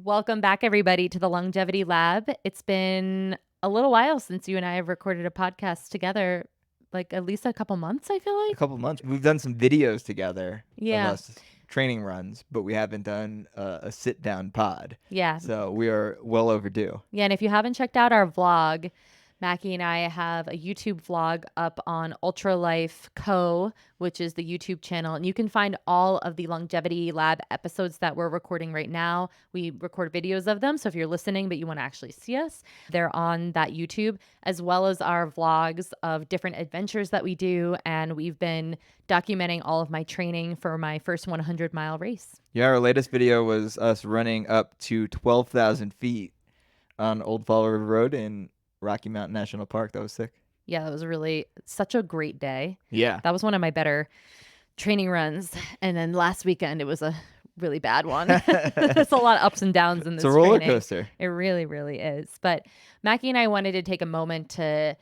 Welcome back, everybody, to the Longevity Lab. It's been a little while since you and I have recorded a podcast together, like at least a couple months, I feel A like. couple months. We've done some videos together of Yeah. us training runs, but we haven't done a sit down pod. Yeah. So we are well overdue. Yeah. And if you haven't checked out our vlog, Mackie and I have a YouTube vlog up on UltraLife Co., which is the YouTube channel. And you can find all of the Longevity Lab episodes that we're recording right now. We record videos of them. So if you're listening, but you want to actually see us, they're on that YouTube, as well as our vlogs of different adventures that we do. And we've been documenting all of my training for my first 100-mile race. Yeah, our latest video was us running up to 12,000 feet on Old Fall River Road in Rocky Mountain National Park. That was sick. Yeah, that was really such a great day. Yeah. That was one of my better training runs. And then last weekend, it was a really bad one. There's a lot of ups and downs in this It's a roller training. coaster. It really, really is. But Mackie and I wanted to take a moment to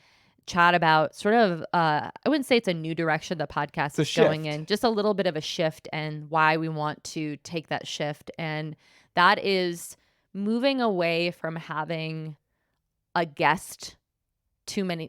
chat about sort of, I wouldn't say it's a new direction the podcast is going shift. in, just a little bit of a shift and why we want to take that shift. And that is moving away from having a guest too many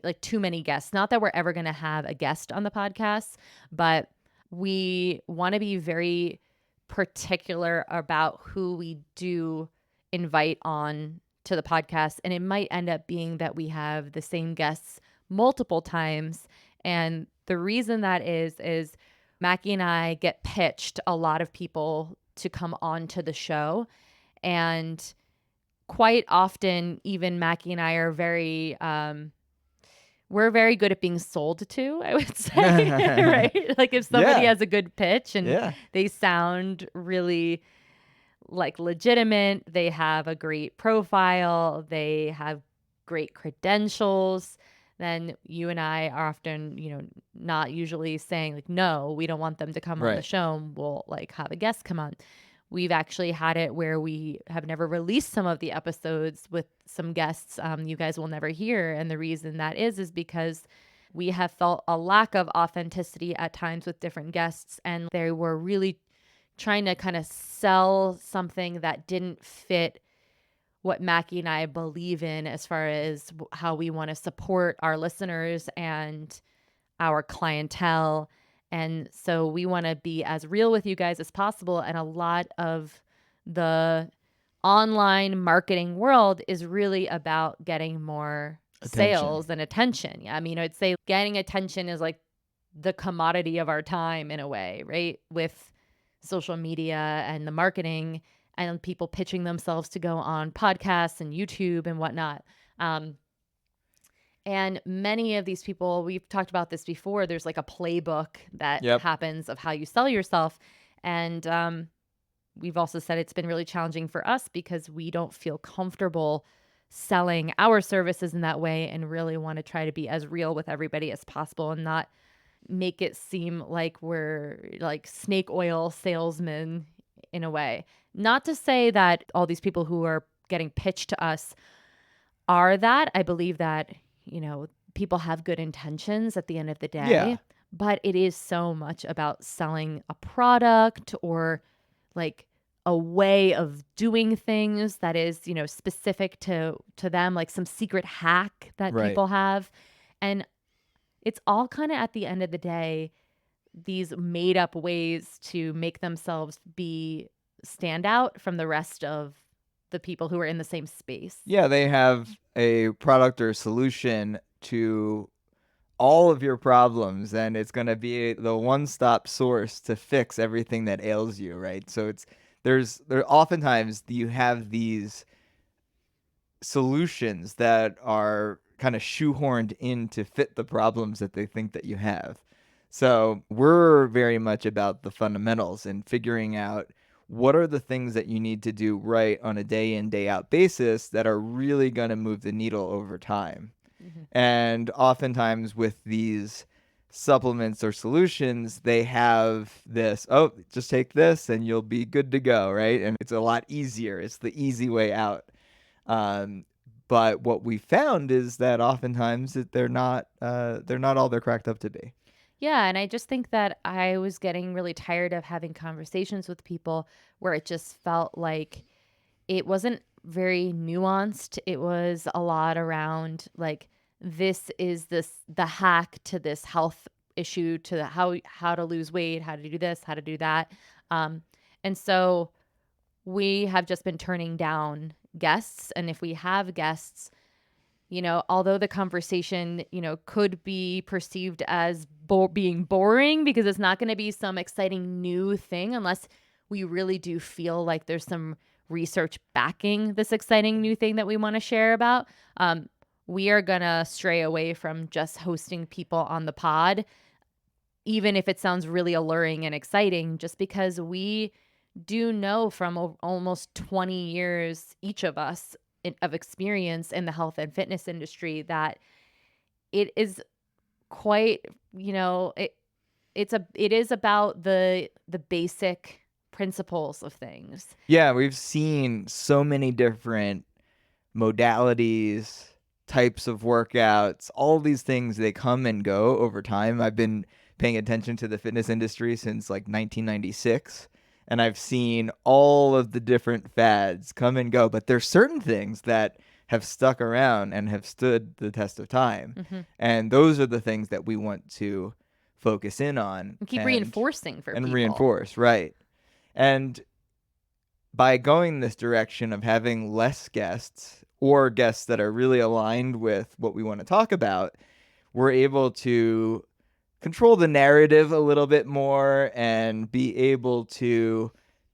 guests. Not that we're ever going to have a guest on the podcast, but we want to be very particular about who we do invite on to the podcast. And it might end up being that we have the same guests multiple times. And the reason that is Mackie and I get pitched a lot of people to come on to the show. And quite often, even Mackie and I are we're very good at being sold to, I would say, right? Like if somebody Yeah. has a good pitch and they sound really like legitimate, they have a great profile, they have great credentials, then you and I are often, not usually saying like, no, we don't want them to come on the show. And we'll like have a guest come on. We've actually had it where we have never released some of the episodes with some guests you guys will never hear. And the reason that is because we have felt a lack of authenticity at times with different guests. And they were really trying to kind of sell something that didn't fit what Mackie and I believe in as far as how we want to support our listeners and our clientele. And so we want to be as real with you guys as possible. And a lot of the online marketing world is really about getting more sales and attention. Yeah, I mean, I'd say getting attention is like the commodity of our time in a way, right? With social media and the marketing and people pitching themselves to go on podcasts and YouTube and whatnot. And many of these people, we've talked about this before, there's like a playbook that happens of how you sell yourself. And we've also said it's been really challenging for us because we don't feel comfortable selling our services in that way and really want to try to be as real with everybody as possible and not make it seem like we're like snake oil salesmen in a way. Not to say that all these people who are getting pitched to us are that. I believe that people have good intentions at the end of the day, but it is so much about selling a product or like a way of doing things that is, specific to them, like some secret hack that people have. And it's all kind of at the end of the day, these made up ways to make themselves stand out from the rest of the people who are in the same space. Yeah, they have a product or solution to all of your problems, and it's going to be the one-stop source to fix everything that ails you, right? So there oftentimes you have these solutions that are kind of shoehorned in to fit the problems that they think that you have. So we're very much about the fundamentals and figuring out what are the things that you need to do right on a day in, day out basis that are really going to move the needle over time. Mm-hmm. And oftentimes with these supplements or solutions, they have this, just take this and you'll be good to go, right? And it's a lot easier. It's the easy way out. But what we found is that oftentimes they're not all they're cracked up to be. Yeah, and I just think that I was getting really tired of having conversations with people where it just felt like it wasn't very nuanced. It was a lot around like, this is the hack to this health issue, to how to lose weight, how to do this, how to do that. Um, and so we have just been turning down guests. And if we have guests, although the conversation, could be perceived as being boring because it's not going to be some exciting new thing unless we really do feel like there's some research backing this exciting new thing that we want to share about. We are going to stray away from just hosting people on the pod, even if it sounds really alluring and exciting, just because we do know from almost 20 years, each of us, of experience in the health and fitness industry, that it is quite, it is about the basic principles of things. Yeah, we've seen so many different modalities, types of workouts, all these things, they come and go over time. I've been paying attention to the fitness industry since like 1996, and I've seen all of the different fads come and go, but there's certain things that have stuck around and have stood the test of time. Mm-hmm. And those are the things that we want to focus in on and keep reinforcing for people. Reinforce, right. And by going this direction of having less guests, or guests that are really aligned with what we want to talk about, we're able to control the narrative a little bit more and be able to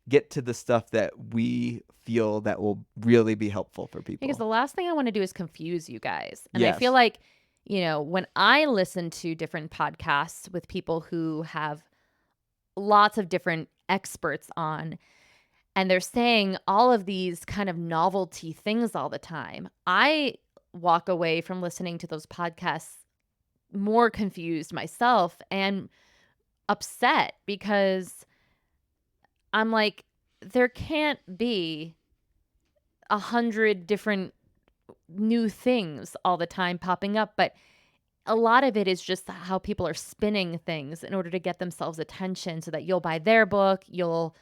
get to the stuff that we feel that will really be helpful for people. Because the last thing I want to do is confuse you guys. And Yes. I feel like, when I listen to different podcasts with people who have lots of different experts on, and they're saying all of these kind of novelty things all the time, I walk away from listening to those podcasts more confused myself and upset, because I'm like, there can't be 100 different new things all the time popping up. But a lot of it is just how people are spinning things in order to get themselves attention, so that you'll buy their book, you'll,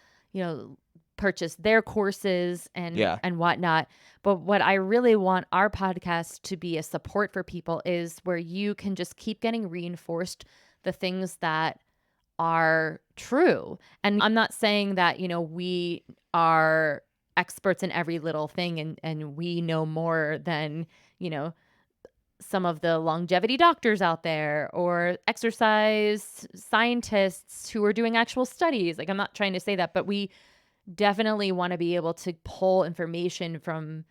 purchase their courses and whatnot. But what I really want our podcast to be a support for people is where you can just keep getting reinforced the things that are true. And I'm not saying that, we are experts in every little thing and we know more than, some of the longevity doctors out there or exercise scientists who are doing actual studies. Like, I'm not trying to say that, but we definitely want to be able to pull information from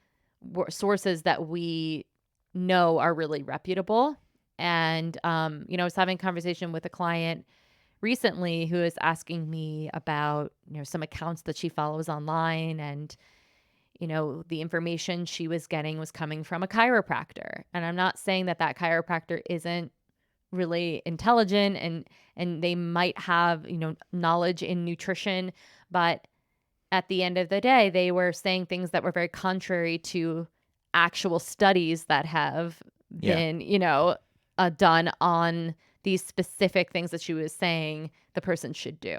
sources that we know are really reputable. And, I was having a conversation with a client recently who is asking me about, some accounts that she follows online, and, the information she was getting was coming from a chiropractor. And I'm not saying that chiropractor isn't really intelligent and they might have, knowledge in nutrition, but at the end of the day, they were saying things that were very contrary to actual studies that have been, done on these specific things that she was saying the person should do.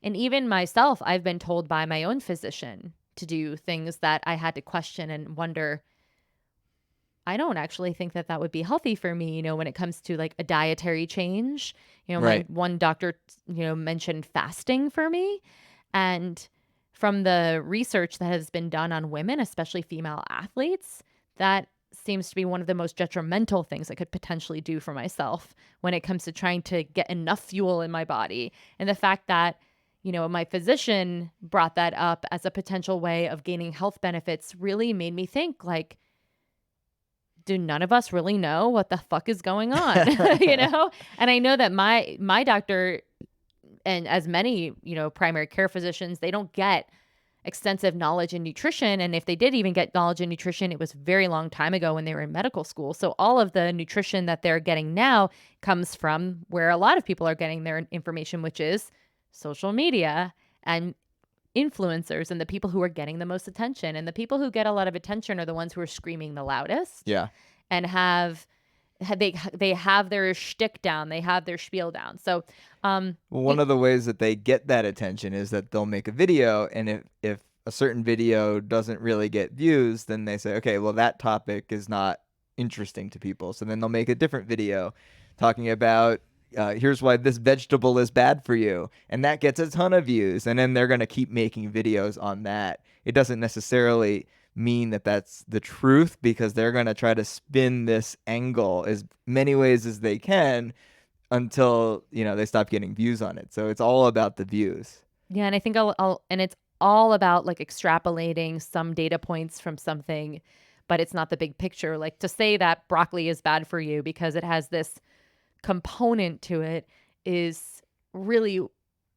And even myself, I've been told by my own physician to do things that I had to question and wonder, I don't actually think that would be healthy for me, when it comes to like a dietary change. Right. My one doctor, mentioned fasting for me. And from the research that has been done on women, especially female athletes, that seems to be one of the most detrimental things I could potentially do for myself when it comes to trying to get enough fuel in my body. And the fact that, my physician brought that up as a potential way of gaining health benefits really made me think, like, do none of us really know what the fuck is going on? And I know that my doctor, and as many, primary care physicians, they don't get extensive knowledge in nutrition. And if they did even get knowledge in nutrition, it was a very long time ago when they were in medical school. So all of the nutrition that they're getting now comes from where a lot of people are getting their information, which is social media and influencers, and the people who are getting the most attention. And the people who get a lot of attention are the ones who are screaming the loudest. Yeah. And they have their shtick down, they have their spiel down. So one of the ways that they get that attention is that they'll make a video, and if a certain video doesn't really get views, then they say, okay, well, that topic is not interesting to people. So then they'll make a different video talking about here's why this vegetable is bad for you. And that gets a ton of views. And then they're going to keep making videos on that. It doesn't necessarily mean that that's the truth, because they're going to try to spin this angle as many ways as they can until, they stop getting views on it. So it's all about the views. Yeah, and I think and it's all about like extrapolating some data points from something, but it's not the big picture. Like to say that broccoli is bad for you because it has this component to it is really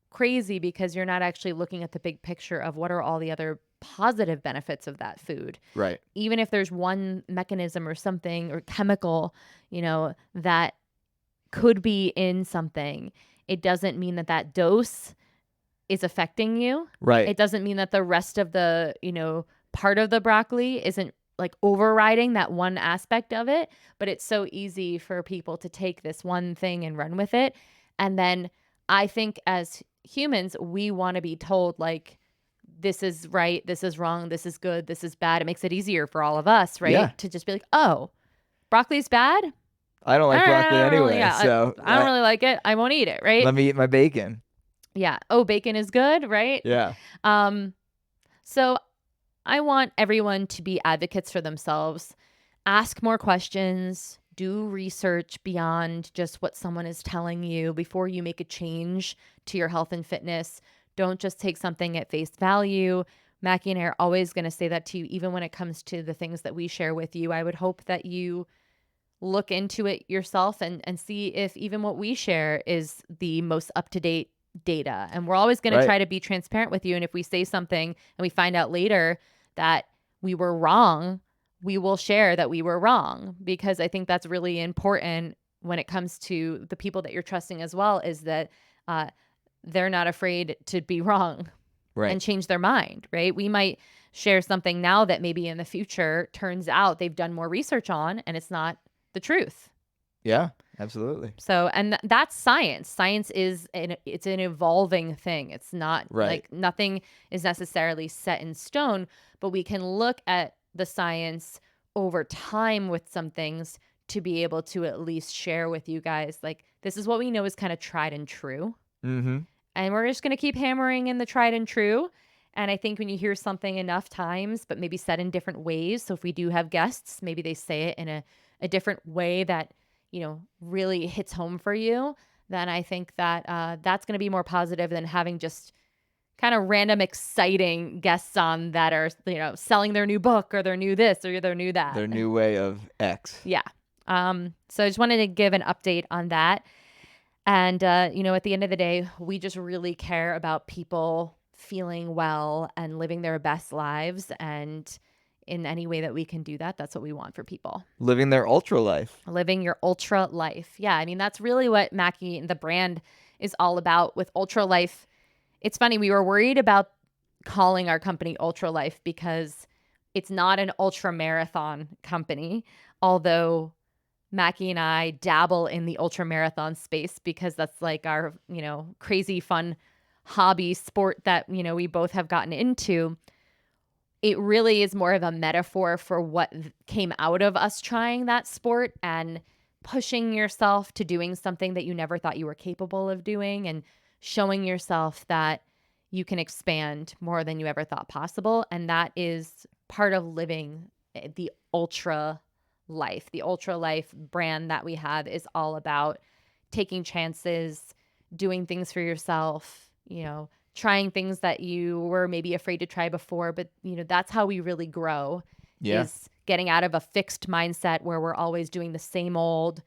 crazy, because you're not actually looking at the big picture of what are all the other positive benefits of that food. Right. Even if there's one mechanism or something or chemical, that could be in something, it doesn't mean that that dose is affecting you. Right. It doesn't mean that the rest of the, part of the broccoli isn't like overriding that one aspect of it. But it's so easy for people to take this one thing and run with it. And then I think as humans, we want to be told like, this is right, this is wrong, this is good, this is bad. It makes it easier for all of us, right? Yeah. To just be like, oh, broccoli's bad? I don't like broccoli anyway. Yeah, so I don't really like it. I won't eat it, right? Let me eat my bacon. Yeah. Oh, bacon is good, right? Yeah. So I want everyone to be advocates for themselves. Ask more questions. Do research beyond just what someone is telling you before you make a change to your health and fitness. Don't just take something at face value. Mackie and I are always going to say that to you, even when it comes to the things that we share with you. I would hope that you look into it yourself and see if even what we share is the most up-to-date data. And we're always going to try to be transparent with you. And if we say something and we find out later that we were wrong, we will share that we were wrong, because I think that's really important when it comes to the people that you're trusting as well, is that they're not afraid to be wrong and change their mind, right? We might share something now that maybe in the future turns out they've done more research on and it's not the truth. Yeah, absolutely. So, and that's science. Science is it's an evolving thing. It's not like nothing is necessarily set in stone, but we can look at the science over time with some things to be able to at least share with you guys, like, this is what we know is kind of tried and true. Mm-hmm. And we're just going to keep hammering in the tried and true. And I think when you hear something enough times, but maybe said in different ways. So if we do have guests, maybe they say it in a different way that, really hits home for you, then I think that that's going to be more positive than having just kind of random exciting guests on that are, selling their new book or their new this or their new that. Their new way of X. Yeah. So I just wanted to give an update on that. And, at the end of the day, we just really care about people feeling well and living their best lives. And in any way that we can do that, that's what we want for people. Living their ultra life. Living your ultra life. Yeah. I mean, that's really what Mackie, the brand, is all about with UltraLife. It's funny. We were worried about calling our company UltraLife because it's not an ultra marathon company, although Mackie and I dabble in the ultra marathon space because that's like our, crazy fun hobby sport that, we both have gotten into. It really is more of a metaphor for what came out of us trying that sport and pushing yourself to doing something that you never thought you were capable of doing, and showing yourself that you can expand more than you ever thought possible. And that is part of living the ultra life. The UltraLife brand that we have is all about taking chances, doing things for yourself, trying things that you were maybe afraid to try before. But, that's how we really grow, is getting out of a fixed mindset where we're always doing the same old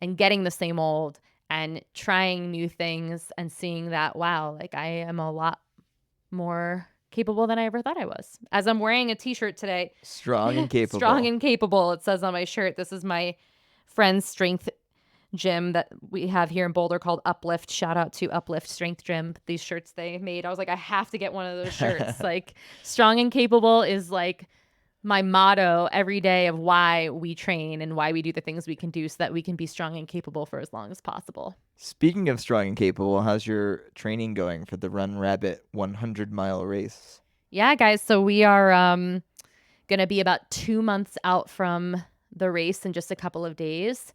and getting the same old and trying new things and seeing that, wow, like I am a lot more capable than I ever thought I was. As I'm wearing a t-shirt today. Strong and capable. Strong and capable. It says on my shirt. This is my friend's strength gym that we have here in Boulder called Uplift. Shout out to Uplift Strength Gym. These shirts they made. I was like, I have to get one of those shirts. Like, strong and capable is like my motto every day of why we train and why we do the things we can do so that we can be strong and capable for as long as possible. Speaking of strong and capable, how's your training going for the Run Rabbit 100-mile race? Yeah, guys. So we are going to be about 2 months out from the race in just a couple of days,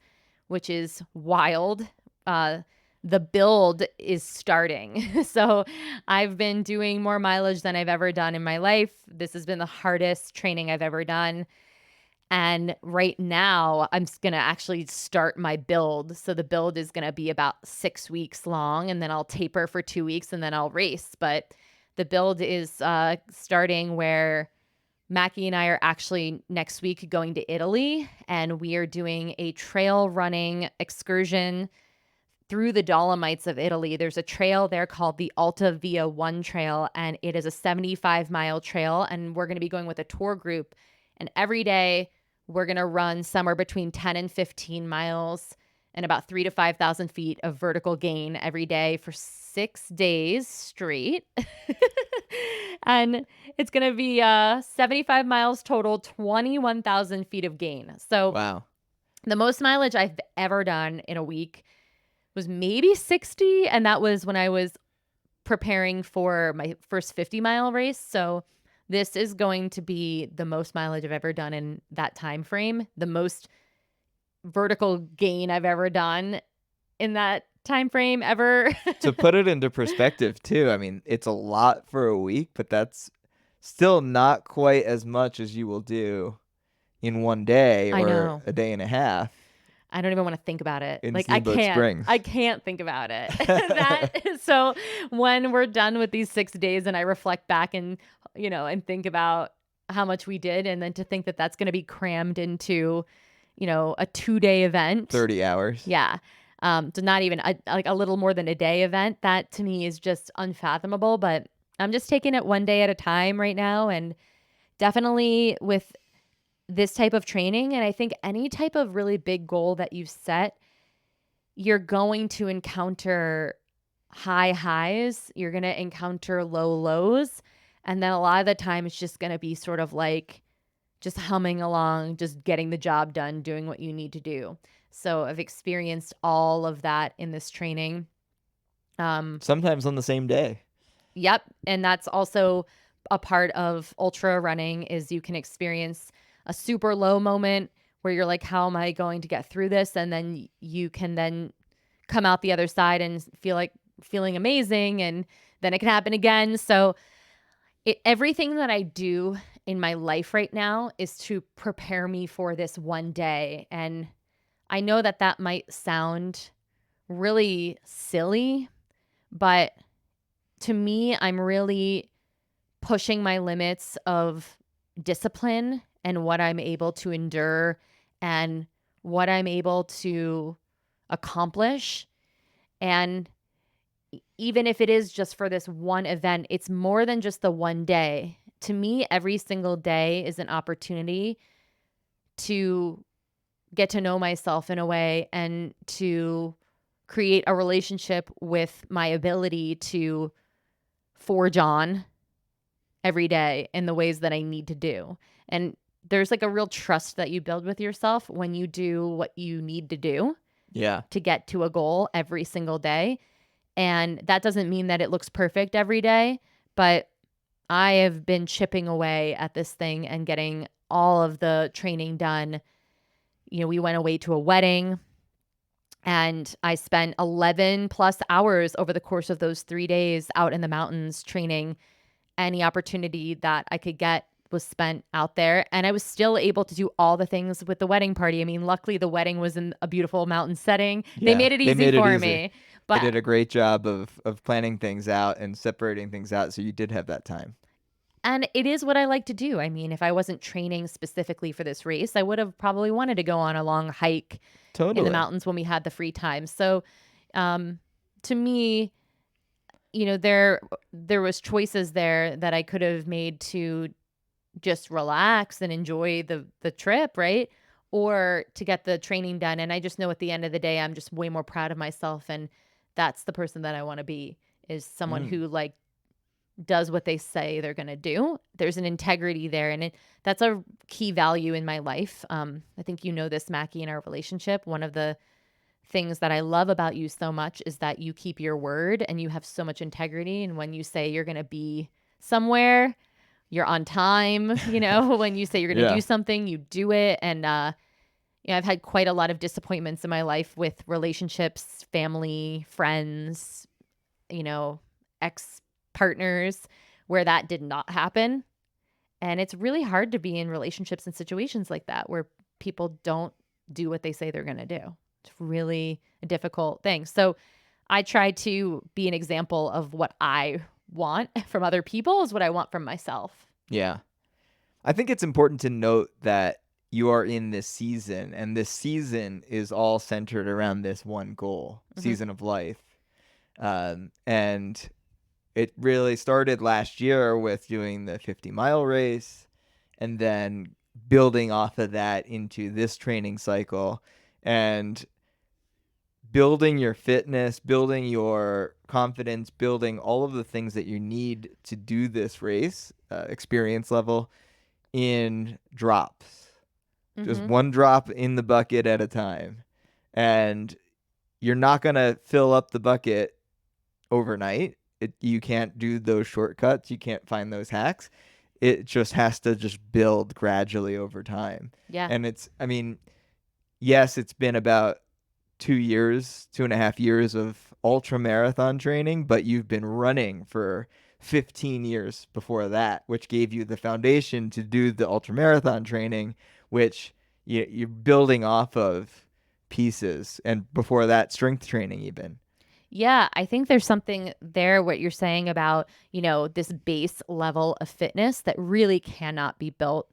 which is wild. Uh, the build is starting. So I've been doing more mileage than I've ever done in my life. This has been the hardest training I've ever done. And right now, I'm going to actually start my build. So the build is going to be about 6 weeks long, and then I'll taper for 2 weeks, and then I'll race. But the build is starting where Mackie and I are actually next week going to Italy, and we are doing a trail running excursion through the Dolomites of Italy. There's a trail there called the Alta Via 1 Trail, and it is a 75-mile trail. And we're going to be going with a tour group. And every day, we're going to run somewhere between 10 and 15 miles and about 3 to 5,000 feet of vertical gain every day for 6 days straight. And it's going to be 75 miles total, 21,000 feet of gain. So Wow. the most mileage I've ever done in a week was maybe 60. And that was when I was preparing for my first 50-mile race. So this is going to be the most mileage I've ever done in that time frame, the most vertical gain I've ever done in that time frame ever. To put it into perspective too, I mean, it's a lot for a week, but that's still not quite as much as you will do in one day I or know. a day and a half I don't even want to think about it. in Like I Steamboat can't. Springs. I can't think about it. So when we're done with these 6 days and I reflect back and and think about how much we did, and then to think that that's going to be crammed into a 2-day event. 30 hours. Yeah. So not even like a little more than a day event. That to me is just unfathomable, but I'm just taking it one day at a time right now. And definitely with this type of training, and I think any type of really big goal that you set, you're going to encounter high highs, you're going to encounter low lows, and then a lot of the time it's just going to be sort of like just humming along, just getting the job done, doing what you need to do. So I've experienced all of that in this training. Sometimes on the same day. Yep. And that's also a part of ultra running is you can experience a super low moment where you're like, how am I going to get through this? And then you can then come out the other side and feeling amazing. And then it can happen again. So everything that I do in my life right now is to prepare me for this one day. And I know that that might sound really silly, but to me, I'm really pushing my limits of discipline and what I'm able to endure and what I'm able to accomplish. And even if it is just for this one event, it's more than just the one day. To me, every single day is an opportunity to get to know myself in a way and to create a relationship with my ability to forge on every day in the ways that I need to do. And there's like a real trust that you build with yourself when you do what you need to do to get to a goal every single day. And that doesn't mean that it looks perfect every day, but I have been chipping away at this thing and getting all of the training done. We went away to a wedding and I spent 11 plus hours over the course of those 3 days out in the mountains training. Any opportunity that I could get was spent out there. And I was still able to do all the things with the wedding party. I mean, luckily the wedding was in a beautiful mountain setting. They made it easy for me. But they did a great job of planning things out and separating things out. So you did have that time. And it is what I like to do. I mean, if I wasn't training specifically for this race, I would have probably wanted to go on a long hike in the mountains when we had the free time. So to me, there was choices there that I could have made to just relax and enjoy the trip, right? Or to get the training done. And I just know at the end of the day, I'm just way more proud of myself. And that's the person that I want to be, is someone who like does what they say they're going to do. There's an integrity there. And that's a key value in my life. I think you know this, Mackie, in our relationship. One of the things that I love about you so much is that you keep your word and you have so much integrity. And when you say you're going to be somewhere you're on time, when you say you're going to do Yeah. something, you do it. And, I've had quite a lot of disappointments in my life with relationships, family, friends, ex partners where that did not happen. And it's really hard to be in relationships and situations like that where people don't do what they say they're going to do. It's really a difficult thing. So I try to be an example of what I want from other people is what I want from myself. Yeah. I think it's important to note that you are in this season, and this season is all centered around this one goal, season of life. And it really started last year with doing the 50-mile race and then building off of that into this training cycle and building your fitness, building your confidence, building all of the things that you need to do this race, experience level, in drops. Just one drop in the bucket at a time. And you're not going to fill up the bucket overnight. You can't do those shortcuts. You can't find those hacks. It just has to just build gradually over time. Yeah. And yes, it's been about 2.5 years of ultra marathon training, but you've been running for 15 years before that, which gave you the foundation to do the ultra marathon training, which you're building off of pieces. And before that, strength training even. Yeah, I think there's something there, what you're saying about, this base level of fitness that really cannot be built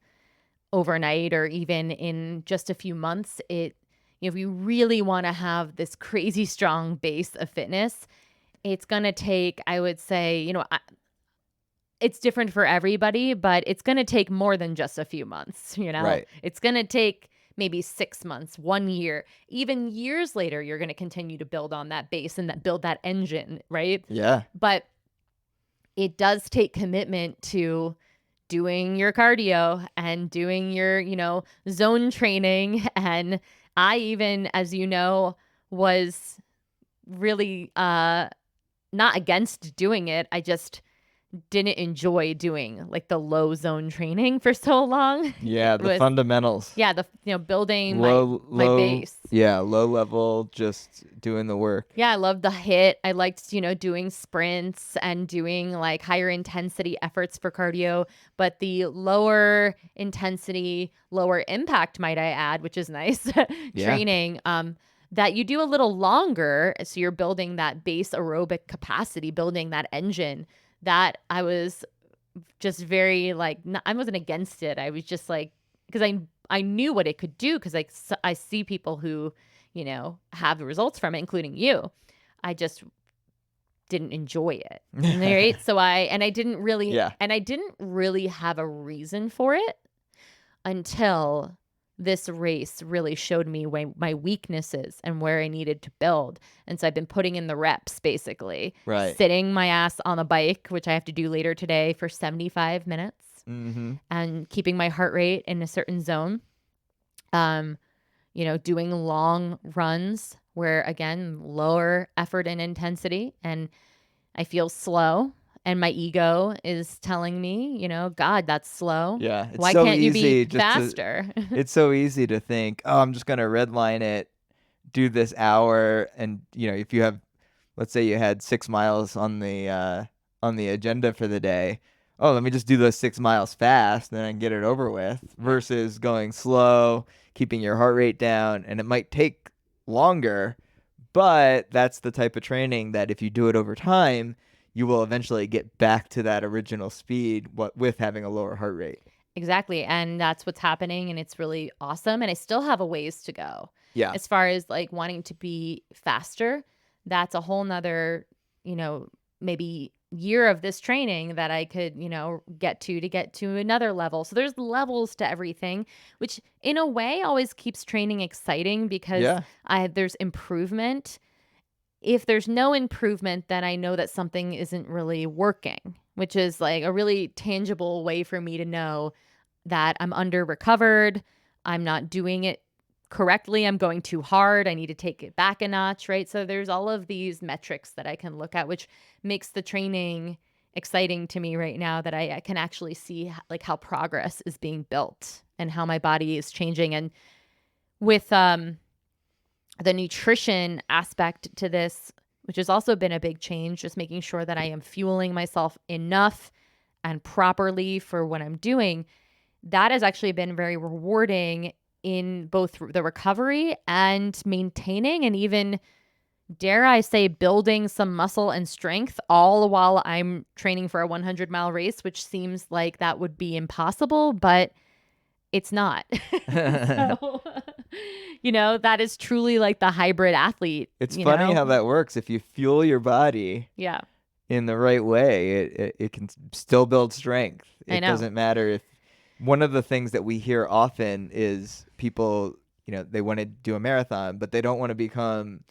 overnight or even in just a few months. If you really want to have this crazy strong base of fitness, it's going to take, I would say, it's different for everybody, but it's going to take more than just a few months, Right. It's going to take maybe 6 months, 1 year, even years later, you're going to continue to build on that base and build that engine, right? Yeah. But it does take commitment to doing your cardio and doing your, zone training. And I even, as you know, was really not against doing it. I just didn't enjoy doing like the low zone training for so long. Yeah, the fundamentals. Yeah, building my base. Yeah, low level, just doing the work. Yeah, I loved the hit. I liked, doing sprints and doing like higher intensity efforts for cardio, but the lower intensity, lower impact, might I add, which is nice, training, that you do a little longer. So you're building that base aerobic capacity, building that engine. That I was just very like, I wasn't against it. I was just like, because I knew what it could do because I see people who, have the results from it, including you. I just didn't enjoy it. Right. So I didn't really have a reason for it until this race really showed me my weaknesses and where I needed to build. And so I've been putting in the reps, basically. Right. Sitting my ass on a bike, which I have to do later today for 75 minutes. And keeping my heart rate in a certain zone. Doing long runs where, again, lower effort and intensity. And I feel slow. And my ego is telling me, God, that's slow. Yeah. It's Why so can't you easy be faster? It's so easy to think, oh, I'm just going to redline it, do this hour. And, if you have, let's say you had 6 miles on the agenda for the day. Oh, let me just do those 6 miles fast and then get it over with versus going slow, keeping your heart rate down. And it might take longer, but that's the type of training that if you do it over time, you will eventually get back to that original speed with having a lower heart rate. Exactly. And that's what's happening. And it's really awesome. And I still have a ways to go. Yeah. As far as like wanting to be faster, that's a whole nother, maybe year of this training that I could, get to another level. So there's levels to everything, which in a way always keeps training exciting because there's improvement. If there's no improvement, then I know that something isn't really working, which is like a really tangible way for me to know that I'm under recovered. I'm not doing it correctly. I'm going too hard. I need to take it back a notch, right? So there's all of these metrics that I can look at, which makes the training exciting to me right now that I can actually see like how progress is being built and how my body is changing. And with the nutrition aspect to this, which has also been a big change, just making sure that I am fueling myself enough and properly for what I'm doing, that has actually been very rewarding in both the recovery and maintaining and even, dare I say, building some muscle and strength all while I'm training for a 100-mile race, which seems like that would be impossible, but it's not. So, that is truly like the hybrid athlete. It's funny how that works. If you fuel your body Yeah, in the right way, it can still build strength. I It know. doesn't matter if one of the things that we hear often is people, they want to do a marathon, but they don't want to become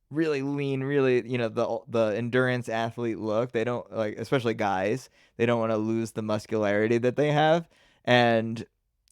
really lean, really, the endurance athlete look. They don't like, especially guys, they don't want to lose the muscularity that they have. And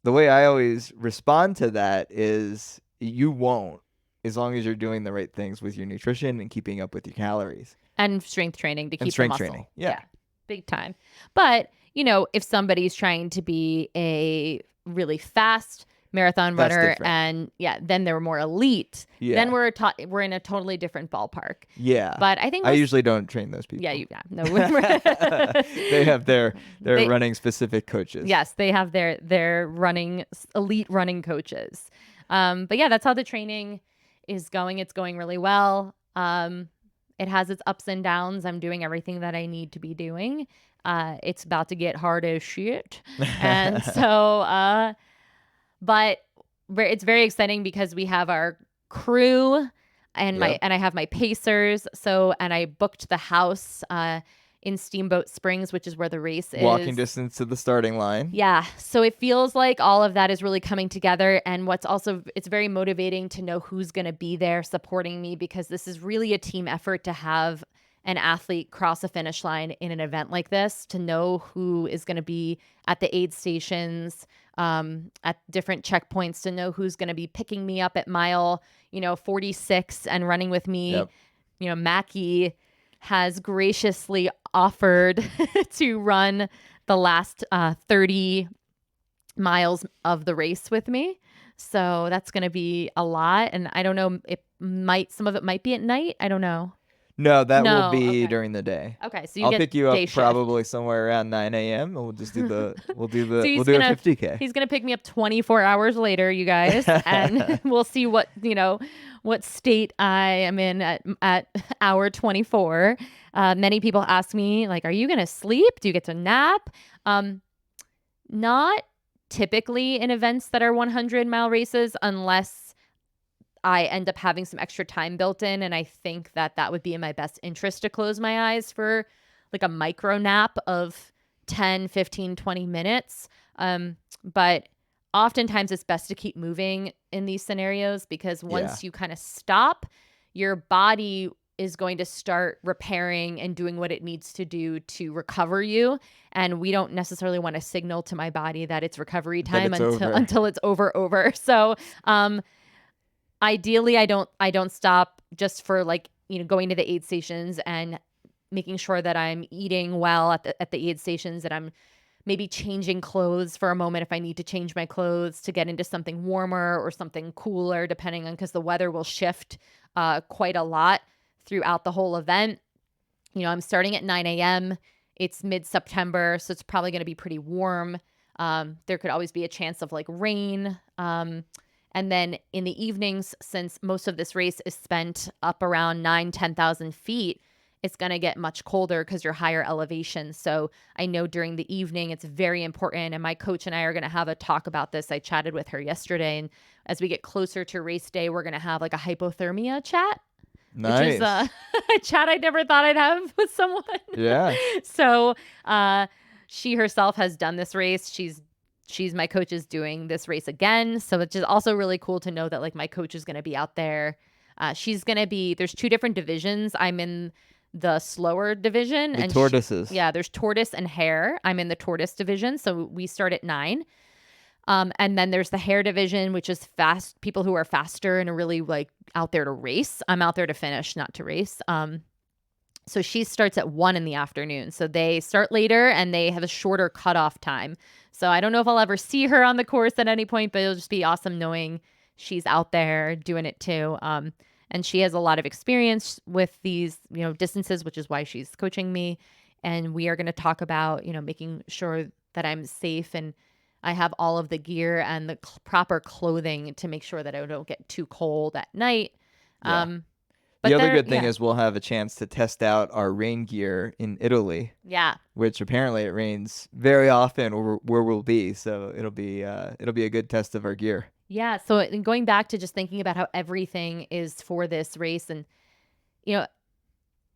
the way I always respond to that is you won't, as long as you're doing the right things with your nutrition and keeping up with your calories. And strength training to And keep the strength muscle. training. Yeah. Big time. But, if somebody's trying to be a really fast marathon That's runner different. and then they're more elite, Yeah. then we're in a totally different ballpark. Yeah. But I think I usually don't train those people. Yeah. No. They have their running specific coaches. Yes, they have their running elite running coaches. But yeah, that's how the training is going. It's going really well. It has its ups and downs. I'm doing everything that I need to be doing. It's about to get hard as shit. And so, but it's very exciting because we have our crew and I have my pacers. So, and I booked the house, in Steamboat Springs, which is where the race is. Walking distance to the starting line. Yeah. So it feels like all of that is really coming together. And it's very motivating to know who's going to be there supporting me, because this is really a team effort to have an athlete cross a finish line in an event like this, to know who is going to be at the aid stations, at different checkpoints, to know who's going to be picking me up at mile, 46 and running with me. Yep. Mackie has graciously offered to run the last 30 miles of the race with me. So that's going to be a lot. And I don't know, some of it might be at night. I don't know. No, that will be during the day. Okay, so I'll pick you up probably somewhere around 9 a.m. and we'll just do we'll do a 50K. He's gonna pick me up 24 hours later, you guys, and we'll see what state I am in at hour 24. Many people ask me, like, are you gonna sleep? Do you get to nap? Not typically in events that are 100-mile races, unless I end up having some extra time built in. And I think that would be in my best interest to close my eyes for like a micro nap of 10, 15, 20 minutes. But oftentimes it's best to keep moving in these scenarios, because once you kind of stop, your body is going to start repairing and doing what it needs to do to recover you. And we don't necessarily want to signal to my body that it's recovery time until it's over. So, ideally, I don't stop just for going to the aid stations and making sure that I'm eating well at the aid stations, that I'm maybe changing clothes for a moment if I need to change my clothes to get into something warmer or something cooler, depending on, because the weather will shift quite a lot throughout the whole event. I'm starting at 9 a.m. It's mid-September, so it's probably going to be pretty warm. There could always be a chance of rain. And then in the evenings, since most of this race is spent up around 10,000 feet, it's going to get much colder because you're higher elevation. So I know during the evening, it's very important. And my coach and I are going to have a talk about this. I chatted with her yesterday. And as we get closer to race day, we're going to have like a hypothermia chat. Nice. Which is a chat I never thought I'd have with someone. Yeah. So she herself has done this race. She's my coach is doing this race again. So it's just also really cool to know that my coach is going to be out there. There's two different divisions. I'm in the slower division. The tortoises. There's tortoise and hare. I'm in the tortoise division. So we start at 9. And then there's the hare division, which is fast, people who are faster and are really out there to race. I'm out there to finish, not to race. So she starts at 1 in the afternoon. So they start later and they have a shorter cutoff time. So I don't know if I'll ever see her on the course at any point, but it'll just be awesome knowing she's out there doing it too. And she has a lot of experience with these, distances, which is why she's coaching me. And we are going to talk about, making sure that I'm safe and I have all of the gear and the proper clothing to make sure that I don't get too cold at night. Yeah. Um, The but other there, good thing yeah, is we'll have a chance to test out our rain gear in Italy, yeah. which apparently it rains very often where we'll be. So it'll be a good test of our gear. Yeah. So going back to just thinking about how everything is for this race and, you know,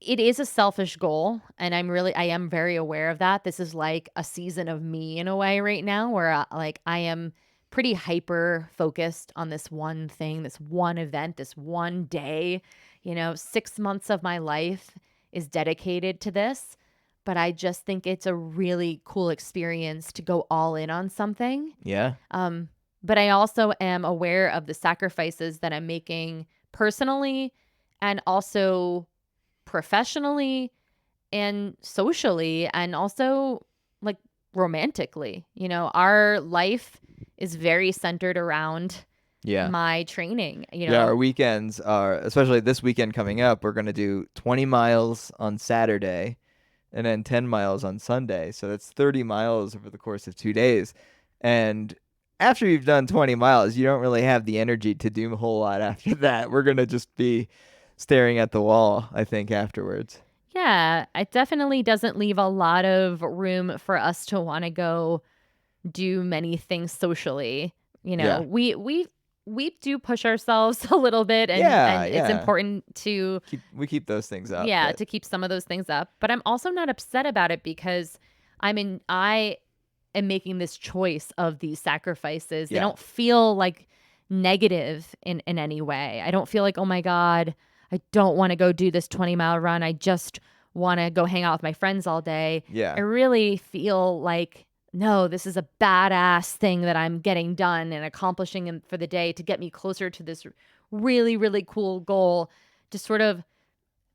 it is a selfish goal. And I am very aware of that. This is like a season of me in a way right now where like I am pretty hyper focused on this one thing, this one event, this one day. 6 months of my life is dedicated to this. But I just think it's a really cool experience to go all in on something. Yeah. But I also am aware of the sacrifices that I'm making personally and also professionally and socially and also like romantically. Our life is very centered around Yeah. my training. Yeah, our weekends are, especially this weekend coming up, we're going to do 20 miles on Saturday and then 10 miles on Sunday. So that's 30 miles over the course of 2 days. And after you've done 20 miles, you don't really have the energy to do a whole lot after that. We're going to just be staring at the wall, I think, afterwards. Yeah, it definitely doesn't leave a lot of room for us to want to go do many things socially. Yeah. We do push ourselves a little bit and Yeah, and it's yeah. important to We keep those things up, yeah, but to keep some of those things up, but I'm also not upset about it because I am making this choice of these sacrifices. They yeah. don't feel like negative in any way. I don't feel like, "Oh my god, I don't want to go do this 20-mile run. I just want to go hang out with my friends all day." I Yeah. really feel like, "No, this is a badass thing that I'm getting done and accomplishing for the day to get me closer to this really, really cool goal to sort of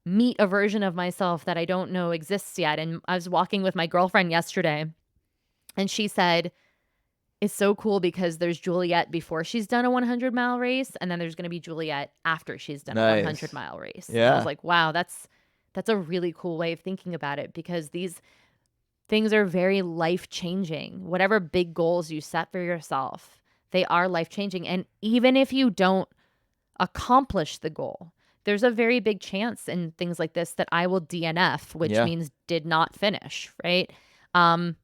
meet a version of myself that I don't know exists yet." And I was walking with my girlfriend yesterday, and she said, "It's so cool because there's Juliet before she's done a 100-mile race, and then there's going to be Juliet after she's done a Nice. 100-mile race." And I was Yeah. like, "Wow, that's a really cool way of thinking about it because these things are very life-changing. Whatever big goals you set for yourself, they are life-changing. And even if you don't accomplish the goal, there's a very big chance in things like this that I will DNF, which Yeah. means did not finish, right? Um,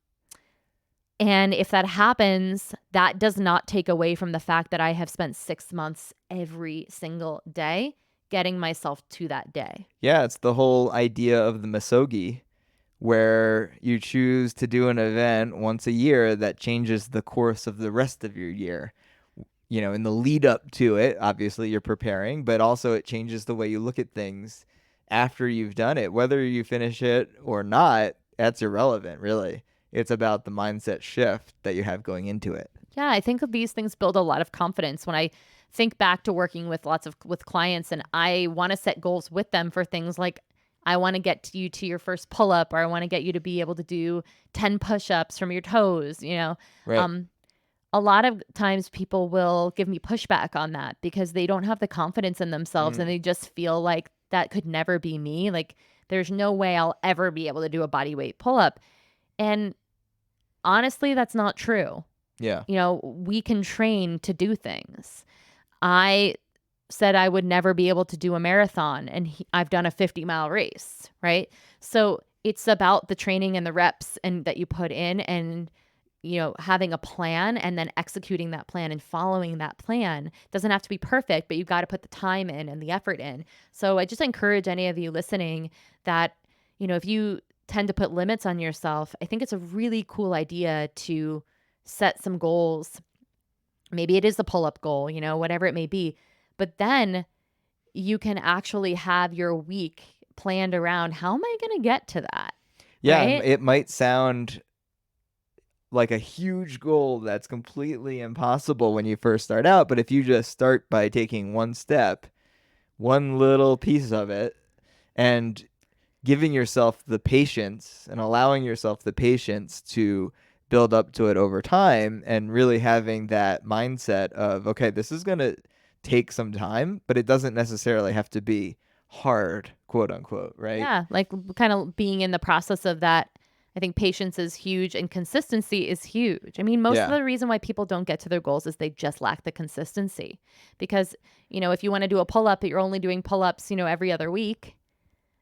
and if that happens, that does not take away from the fact that I have spent 6 months every single day getting myself to that day." Yeah, it's the whole idea of the Misogi, where you choose to do an event once a year that changes the course of the rest of your year. In the lead up to it, obviously you're preparing, but also it changes the way you look at things after you've done it. Whether you finish it or not, that's irrelevant, really. It's about the mindset shift that you have going into it. Yeah, I think these things build a lot of confidence. When I think back to working with with clients and I want to set goals with them for things like I want to get you to your first pull up, or I want to get you to be able to do 10 push-ups from your toes. Right. Um a lot of times people will give me pushback on that because they don't have the confidence in themselves and Mm. they just feel like that could never be me. Like there's no way I'll ever be able to do a body weight pull up. And honestly, that's not true. Yeah. We can train to do things. I said I would never be able to do a marathon, and I've done a 50-mile race, right? So it's about the training and the reps and that you put in and having a plan and then executing that plan and following that plan. Doesn't have to be perfect, but you've got to put the time in and the effort in. So I just encourage any of you listening that, if you tend to put limits on yourself, I think it's a really cool idea to set some goals. Maybe it is the pull-up goal, whatever it may be. But then you can actually have your week planned around how am I going to get to that? Yeah, Right? it might sound like a huge goal that's completely impossible when you first start out, but if you just start by taking one step, one little piece of it, and giving yourself the patience and allowing yourself the patience to build up to it over time, and really having that mindset of, okay, this is going to take some time, but it doesn't necessarily have to be hard, quote unquote, right? Yeah, like kind of being in the process of that. I think patience is huge and consistency is huge. I mean, most of Yeah. the reason why people don't get to their goals is they just lack the consistency. Because, if you want to do a pull up, but you're only doing pull ups, every other week,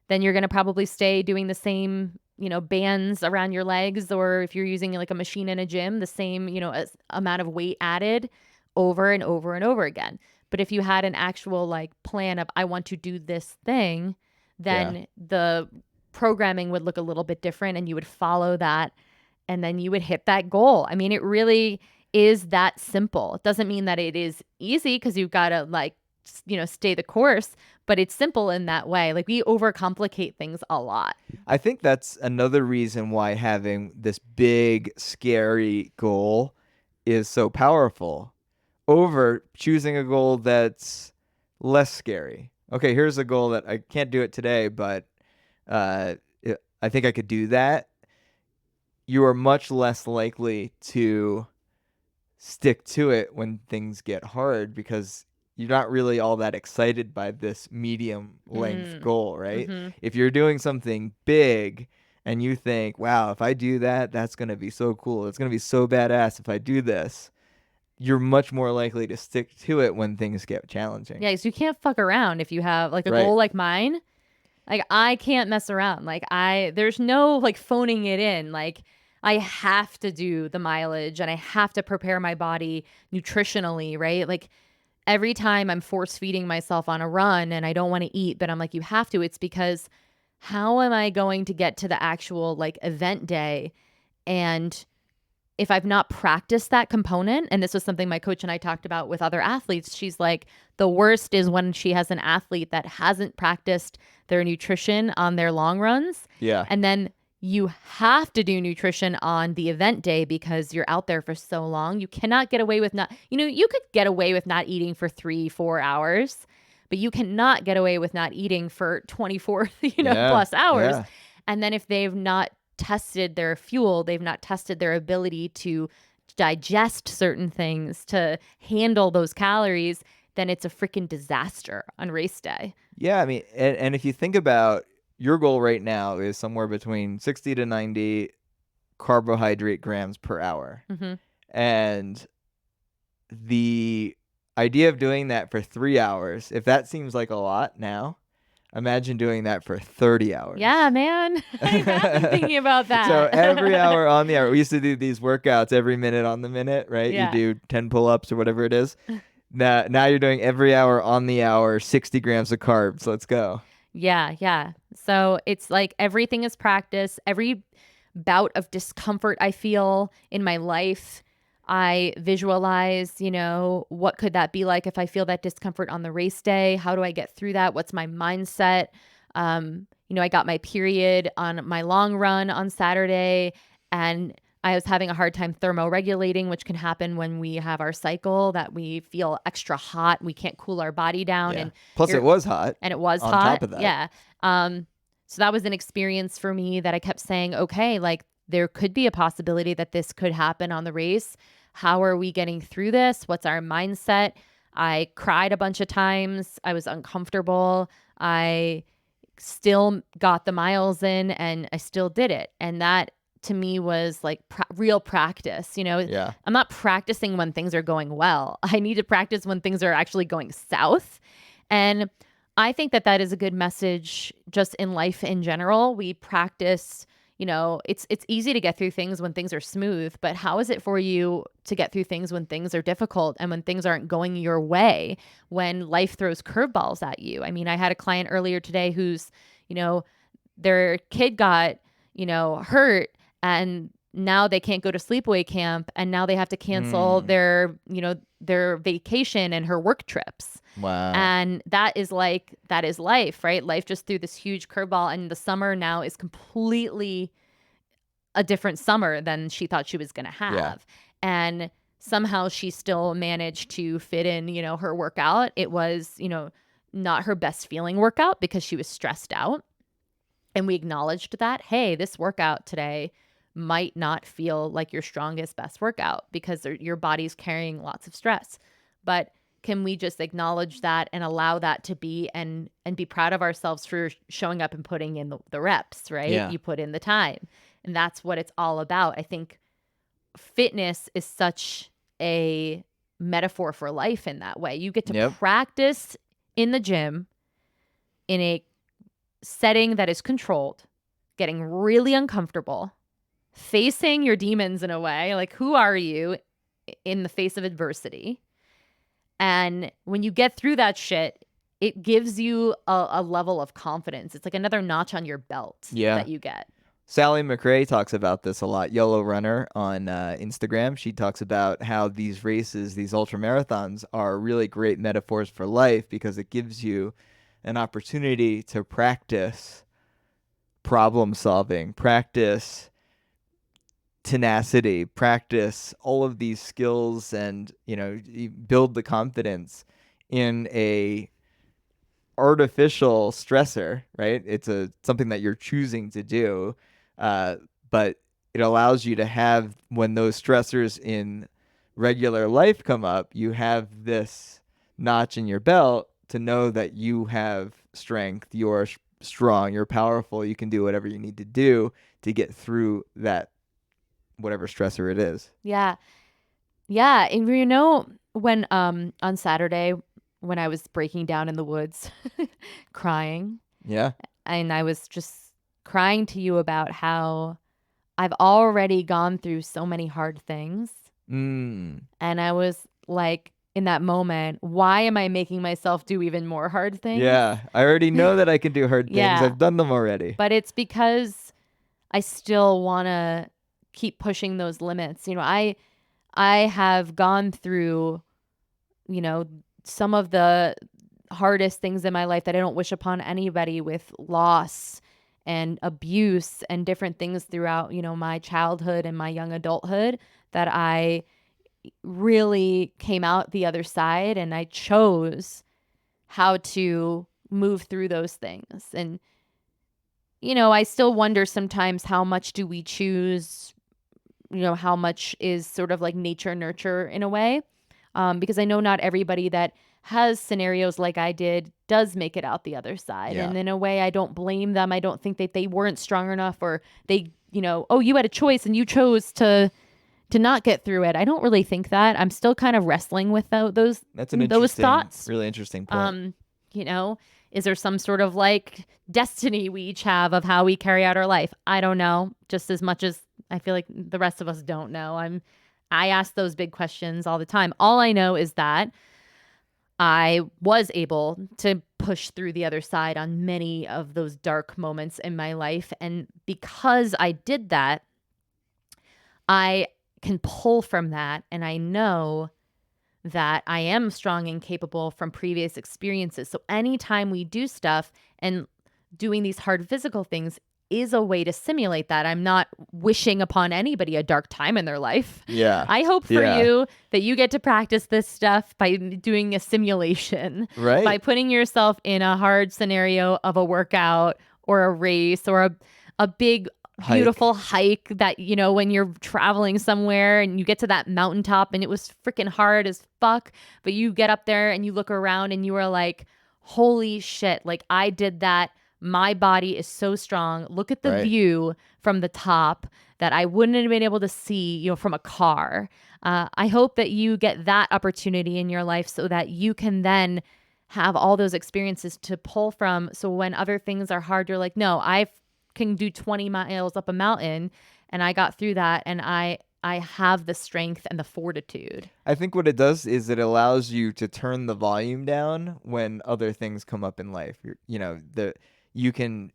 then you're going to probably stay doing the same, bands around your legs. Or if you're using like a machine in a gym, the same, amount of weight added over and over and over again. But if you had an actual like plan of, I want to do this thing, Yeah. then the programming would look a little bit different and you would follow that and then you would hit that goal. I mean, it really is that simple. It doesn't mean that it is easy because you've got to like, stay the course, but it's simple in that way. Like we overcomplicate things a lot. I think that's another reason why having this big, scary goal is so powerful over choosing a goal that's less scary. Okay, here's a goal that I can't do it today, but uh, I think I could do that. You are much less likely to stick to it when things get hard because you're not really all that excited by this medium length Mm. goal, right? Mm-hmm. If you're doing something big and you think, wow, if I do that, that's going to be so cool. It's going to be so badass if I do this. You're much more likely to stick to it when things get challenging. Yeah, because you can't fuck around if you have like a Right. goal like mine. Like I can't mess around. There's no like phoning it in. Like I have to do the mileage and I have to prepare my body nutritionally, right? Like every time I'm force feeding myself on a run and I don't want to eat, but I'm like, you have to, it's because how am I going to get to the actual like event day? And if I've not practiced that component, and this was something my coach and I talked about with other athletes, she's like, the worst is when she has an athlete that hasn't practiced their nutrition on their long runs. Yeah. And then you have to do nutrition on the event day because you're out there for so long. You cannot get away with not, you could get away with not eating for 3-4 hours, but you cannot get away with not eating for 24, Yeah. plus hours. Yeah. And then if they've not tested their fuel, they've not tested their ability to digest certain things, to handle those calories, then it's a freaking disaster on race day. Yeah, I mean, and if you think about your goal right now is somewhere between 60 to 90 carbohydrate grams per hour. Mm-hmm. And the idea of doing that for 3 hours, if that seems like a lot now, imagine doing that for 30 hours. Yeah, man. I have been thinking about that. So every hour on the hour, we used to do these workouts every minute on the minute, right? Yeah. You do 10 pull-ups or whatever it is. Now you're doing every hour on the hour, 60 grams of carbs. Let's go. Yeah, yeah. So it's like everything is practice. Every bout of discomfort I feel in my life, I visualize, what could that be like if I feel that discomfort on the race day? How do I get through that? What's my mindset? I got my period on my long run on Saturday, and I was having a hard time thermoregulating, which can happen when we have our cycle, that we feel extra hot. We can't cool our body down. Yeah. And Plus, it was hot. And it was on hot. top of that. Yeah. So that was an experience for me that I kept saying, okay, like there could be a possibility that this could happen on the race. How are we getting through this? What's our mindset? I cried a bunch of times. I was uncomfortable. I still got the miles in and I still did it. And that to me was like real practice. Yeah. I'm not practicing when things are going well. I need to practice when things are actually going south. And I think that that is a good message just in life in general. We practice, it's easy to get through things when things are smooth, but how is it for you to get through things when things are difficult and when things aren't going your way, when life throws curveballs at you? I mean, I had a client earlier today who's, their kid got, hurt, and now they can't go to sleepaway camp, and now they have to cancel their vacation and her work trips. Wow. And that is life, right? Life just threw this huge curveball, and the summer now is completely a different summer than she thought she was going to have. Yeah. And somehow she still managed to fit in, her workout. It was, not her best feeling workout because she was stressed out. and we acknowledged that, hey, this workout today might not feel like your strongest, best workout because your body's carrying lots of stress. But can we just acknowledge that and allow that to be, and be proud of ourselves for showing up and putting in the reps, right? Yeah. You put in the time. And that's what it's all about. I think fitness is such a metaphor for life in that way. You get to Yep. practice in the gym in a setting that is controlled, getting really uncomfortable, facing your demons in a way. Like, who are you in the face of adversity? And when you get through that shit, it gives you a level of confidence. It's like another notch on your belt Yeah. that you get. Sally McRae talks about this a lot. Yellow Runner on Instagram. She talks about how these races, these ultra marathons, are really great metaphors for life because it gives you an opportunity to practice problem solving, practice tenacity, practice all of these skills, and you build the confidence in a artificial stressor, right? It's something that you're choosing to do, but it allows you to have, when those stressors in regular life come up, you have this notch in your belt to know that you have strength, you're strong, you're powerful, you can do whatever you need to do to get through that, whatever stressor it is. Yeah. And when on Saturday when I was breaking down in the woods crying, Yeah. and I was just crying to you about how I've already gone through so many hard things. Mm. And I was like, in that moment, why am I making myself do even more hard things? Yeah. I already know that I can do hard things. Yeah. I've done them already. But it's because I still want to keep pushing those limits. I have gone through, some of the hardest things in my life that I don't wish upon anybody, with loss and abuse and different things throughout, my childhood and my young adulthood, that I really came out the other side, and I chose how to move through those things. And I still wonder sometimes, how much do we choose, how much is sort of like nature nurture in a way, because I know not everybody that has scenarios like I did does make it out the other side. Yeah. And in a way, I don't blame them. I don't think that they weren't strong enough, or they, oh, you had a choice and you chose to not get through it. I don't really think that. I'm still kind of wrestling with those That's an interesting, thoughts. really interesting point. Is there some sort of like destiny we each have of how we carry out our life? I don't know. Just as much as I feel like the rest of us don't know. I ask those big questions all the time. All I know is that I was able to push through the other side on many of those dark moments in my life. And because I did that, I can pull from that. And I know that I am strong and capable from previous experiences. So anytime we do stuff, and doing these hard physical things is a way to simulate that. I'm not wishing upon anybody a dark time in their life. Yeah. I hope for you that you get to practice this stuff by doing a simulation, right? By putting yourself in a hard scenario of a workout or a race or a big beautiful hike that, when you're traveling somewhere and you get to that mountaintop and it was freaking hard as fuck, but you get up there and you look around and you are like, holy shit, like I did that. My body is so strong. Look at the view from the top that I wouldn't have been able to see, from a car. I hope that you get that opportunity in your life so that you can then have all those experiences to pull from. So when other things are hard, you're like, no, I can do 20 miles up a mountain, and I got through that, and I have the strength and the fortitude. I think what it does is it allows you to turn the volume down when other things come up in life. You can,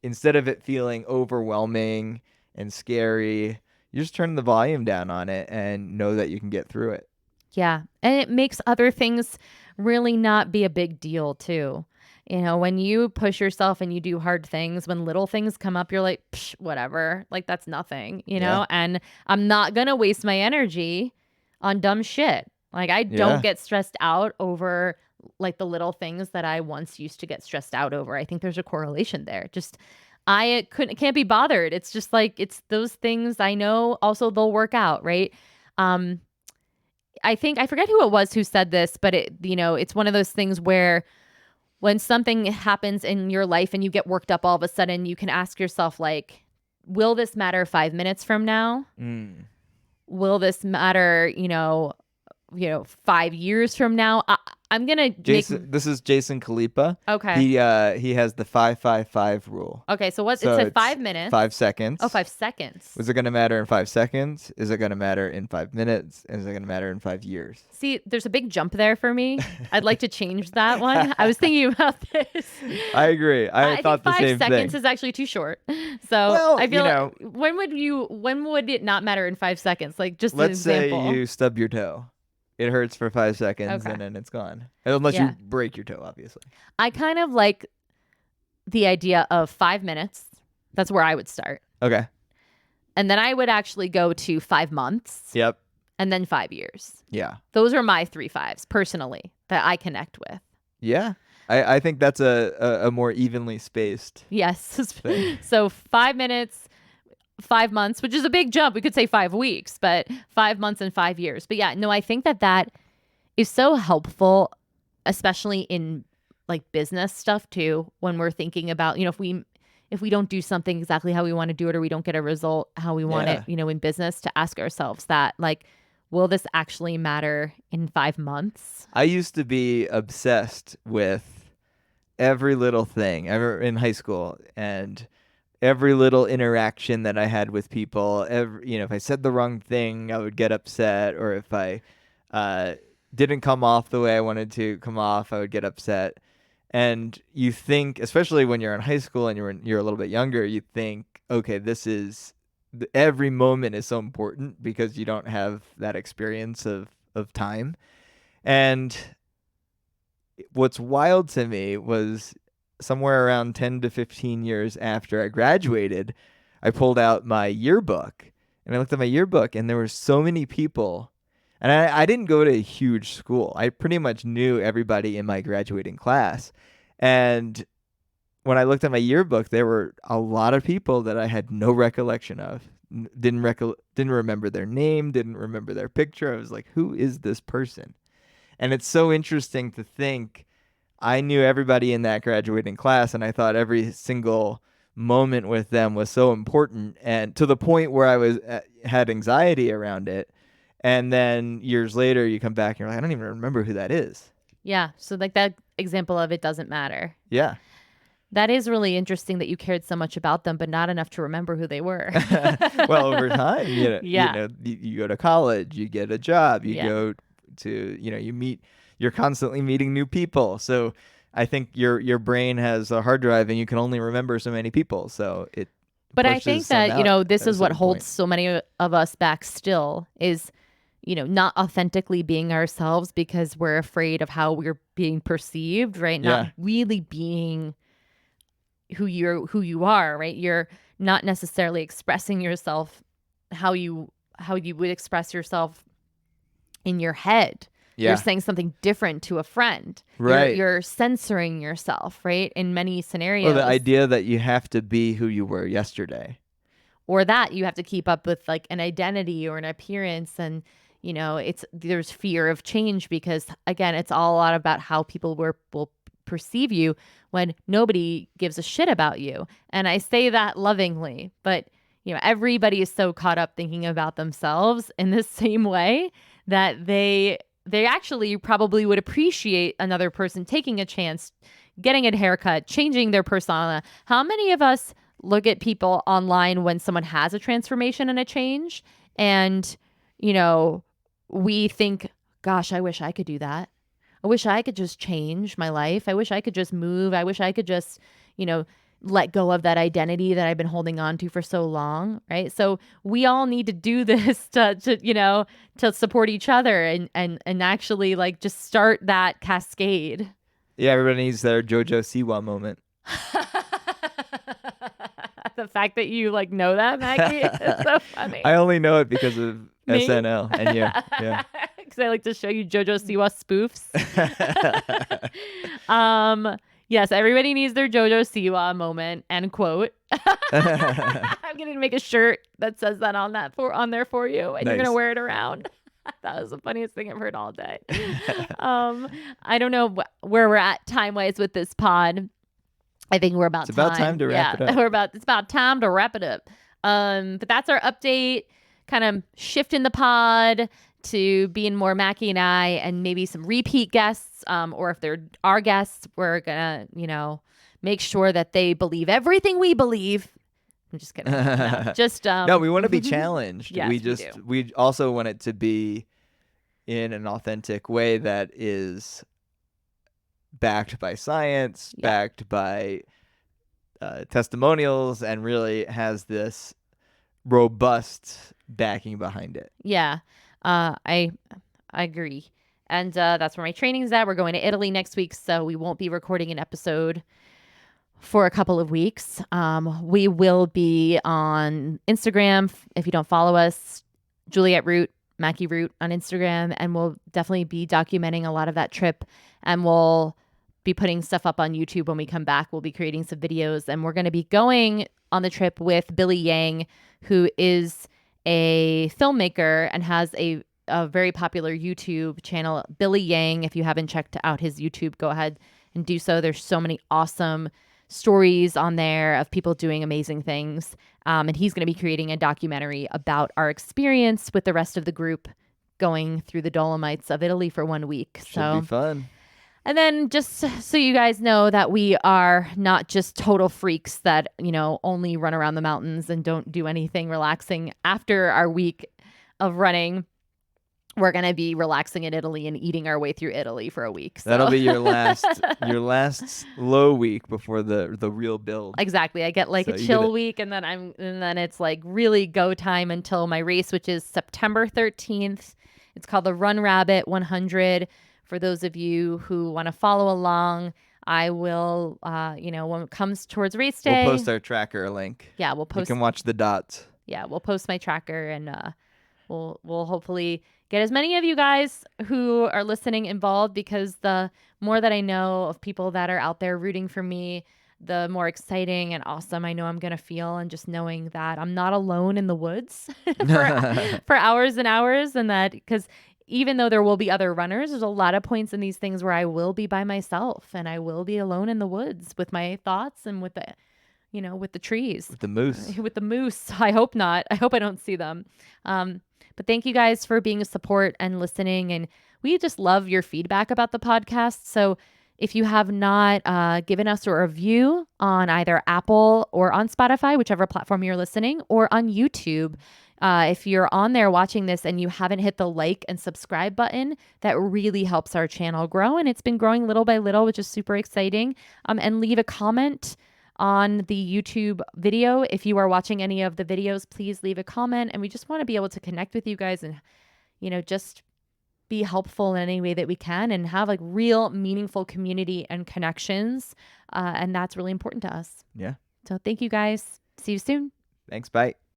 instead of it feeling overwhelming and scary, you just turn the volume down on it and know that you can get through it. Yeah. And it makes other things really not be a big deal too. When you push yourself and you do hard things, when little things come up, you're like, psh, whatever, like that's nothing, and I'm not going to waste my energy on dumb shit. Like I don't get stressed out over like the little things that I once used to get stressed out over. I think there's a correlation there. Just can't be bothered. It's just like, it's those things I know also they'll work out, right? Um, I think, I forget who it was who said this, but it's one of those things where when something happens in your life and you get worked up all of a sudden, you can ask yourself, like, will this matter 5 minutes from now? Will this matter, 5 years from now? I'm gonna Jason. This is Jason Khalipa. Okay. He has the 5-5-5 rule. Okay, so it said 5 minutes. 5 seconds. Oh, 5 seconds. Was it going to matter in 5 seconds? Is it going to matter in 5 minutes? Is it going to matter in 5 years? See, there's a big jump there for me. I'd like to change that one. I was thinking about this. I agree. I thought the same thing. 5 seconds is actually too short. So well, I feel like when would it not matter in 5 seconds? Like, just let's an example. say you stub your toe. It hurts for 5 seconds and then it's gone. Unless you break your toe, obviously. I kind of like the idea of 5 minutes. That's where I would start. Okay. And then I would actually go to 5 months. Yep. And then 5 years. Yeah. Those are my 3 5s personally that I connect with. Yeah. I think that's a more evenly spaced. Yes. thing. So 5 minutes, 5 months, which is a big jump. We could say 5 weeks, but 5 months and 5 years. But yeah, no, I think that is so helpful, especially in like business stuff too, when we're thinking about, if we don't do something exactly how we want to do it, or we don't get a result how we want it, in business, to ask ourselves that, like, will this actually matter in 5 months? I used to be obsessed with every little thing ever in high school, and every little interaction that I had with people. If I said the wrong thing, I would get upset, or if I didn't come off the way I wanted to come off, I would get upset. And you think, especially when you're in high school and you're a little bit younger, you think, okay, every moment is so important because you don't have that experience of time. And what's wild to me was somewhere around 10 to 15 years after I graduated, I pulled out my yearbook and I looked at my yearbook, and there were so many people. And I didn't go to a huge school. I pretty much knew everybody in my graduating class. And when I looked at my yearbook, there were a lot of people that I had no recollection of. Didn't remember their name, didn't remember their picture. I was like, who is this person? And it's so interesting to think I knew everybody in that graduating class, and I thought every single moment with them was so important, and to the point where I had anxiety around it. And then years later, you come back and you're like, I don't even remember who that is. Yeah. So like that example of it doesn't matter. Yeah. That is really interesting that you cared so much about them, but not enough to remember who they were. Well, over time, you go to college, you get a job, you go to, you're constantly meeting new people. So I think your brain has a hard drive and you can only remember so many people. So it. But I think that, this is what holds so many of us back still is, not authentically being ourselves because we're afraid of how we're being perceived, right? Yeah. Not really being who you are, right? You're not necessarily expressing yourself how you would express yourself in your head. Yeah. You're saying something different to a friend. Right. You're censoring yourself, right? In many scenarios. Or the idea that you have to be who you were yesterday. Or that you have to keep up with like an identity or an appearance, and there's fear of change because again, it's all a lot about how people will perceive you when nobody gives a shit about you. And I say that lovingly, but everybody is so caught up thinking about themselves in the same way that they actually probably would appreciate another person taking a chance, getting a haircut, changing their persona. How many of us look at people online when someone has a transformation and a change and, we think, gosh, I wish I could do that. I wish I could just change my life. I wish I could just move. I wish I could just, let go of that identity that I've been holding on to for so long, right? So we all need to do this to support each other and actually like just start that cascade. Yeah, everybody needs their JoJo Siwa moment. The fact that you like know that, Mackie, is so funny. I only know it because of SNL and you. Yeah. Because I like to show you JoJo Siwa spoofs. Yes, everybody needs their JoJo Siwa moment and quote. I'm going to make a shirt that says that on there for you, and you're going to Nice. wear it around. That was the funniest thing I've heard all day. I don't know where we're at time-wise with this pod. I think we're about It's time. about time to wrap it up. It's about time to wrap it up. But that's our update, kind of shifting the pod to being more Mackie and I, and maybe some repeat guests, or if they're our guests, we're gonna, make sure that they believe everything we believe. I'm just kidding. No, just no, we want to be challenged. Yes, we also want it to be in an authentic way that is backed by science, backed by testimonials, and really has this robust backing behind it. Yeah, I agree. And that's where my training's at. We're going to Italy next week, so we won't be recording an episode for a couple of weeks. We will be on Instagram. If you don't follow us, Juliet Root, Mackie Root on Instagram, and we'll definitely be documenting a lot of that trip, and we'll be putting stuff up on YouTube when we come back. We'll be creating some videos, and we're going to be going on the trip with Billy Yang, who is a filmmaker and has a very popular YouTube channel, Billy Yang. If you haven't checked out his YouTube, go ahead and do so. There's so many awesome stories on there of people doing amazing things. And he's going to be creating a documentary about our experience with the rest of the group going through the Dolomites of Italy for 1 week. Should be fun. And then just so you guys know that we are not just total freaks that, only run around the mountains and don't do anything relaxing after our week of running. We're going to be relaxing in Italy and eating our way through Italy for a week. So. That'll be your last low week before the real build. Exactly. I get a chill week, and then it's like really go time until my race, which is September 13th. It's called the Run Rabbit 100. For those of you who want to follow along, I will, when it comes towards race day. We'll post our tracker link. Yeah, we'll post. You can watch the dots. Yeah, we'll post my tracker, and we'll hopefully get as many of you guys who are listening involved, because the more that I know of people that are out there rooting for me, the more exciting and awesome I know I'm going to feel. And just knowing that I'm not alone in the woods for hours and hours, and that because even though there will be other runners, there's a lot of points in these things where I will be by myself and I will be alone in the woods with my thoughts and with the, with the trees. With the moose. With the moose. I hope not. I hope I don't see them. But thank you guys for being a support and listening. And we just love your feedback about the podcast. So if you have not given us a review on either Apple or on Spotify, whichever platform you're listening, or on YouTube, if you're on there watching this and you haven't hit the like and subscribe button, that really helps our channel grow. And it's been growing little by little, which is super exciting. And leave a comment on the YouTube video. If you are watching any of the videos, please leave a comment. And we just want to be able to connect with you guys and, just be helpful in any way that we can and have real meaningful community and connections. And that's really important to us. Yeah. So thank you guys. See you soon. Thanks. Bye.